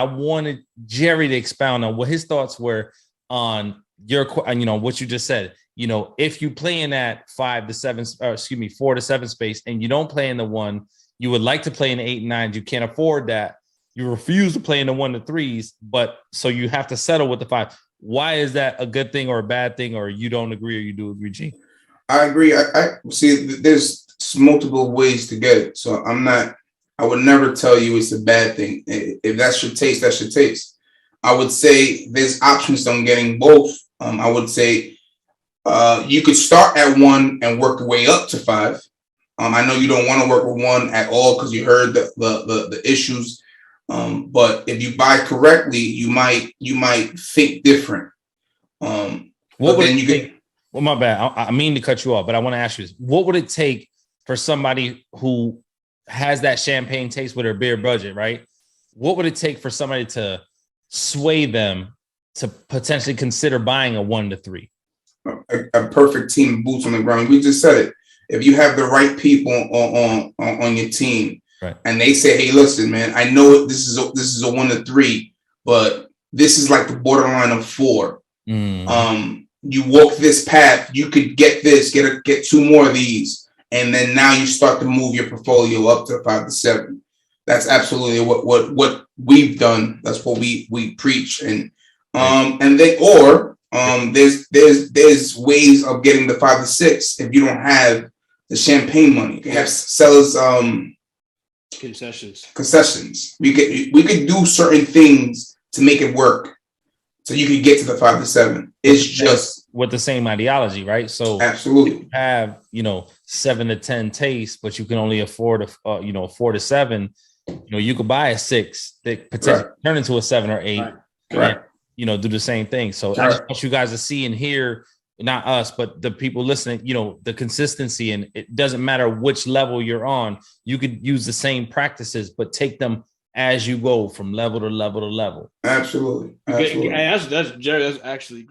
I wanted Jerry to expound on what his thoughts were on what you just said. If you play in that 4 to 7 space, and you don't play in the 1, you would like to play in the 8 and 9s. You can't afford that. You refuse to play in the 1 to 3s, but so you have to settle with the 5. Why is that a good thing or a bad thing, or you don't agree or you do agree, G? I agree. I see. There's multiple ways to get it, so I would never tell you it's a bad thing. If that's your taste, that's your taste. I would say there's options on getting both. I would say you could start at 1 and work your way up to 5. I know you don't want to work with 1 at all because you heard the issues. But if you buy correctly, you might think different. What would you think? Well, my bad. I mean to cut you off, but I want to ask you this: what would it take for somebody who has that champagne taste with their beer budget, right? What would it take for somebody to sway them to potentially consider buying a 1 to 3? A perfect team, boots on the ground. We just said it. If you have the right people on your team, right, and they say, "Hey, listen, man, I know this is a 1 to 3, but this is like the borderline of 4. You walk this path, you could get this, get 2 more of these, and then now you start to move your portfolio up to 5 to 7. That's absolutely what we've done. That's what we preach, and there's ways of getting the 5 to 6 if you don't have the champagne money. You have sellers concessions. We could do certain things to make it work, so you could get to the 5 to 7. It's just with the same ideology, right? So absolutely, you have 7 to 10 tastes, but you can only afford a 4 to 7. You could buy a 6 that potentially turn into a 7 or 8, right? Do the same thing. So I just want you guys to see and hear, not us, but the people listening, the consistency, and it doesn't matter which level you're on. You could use the same practices, but take them as you go from level to level to level. Absolutely. That's Jerry. That's actually.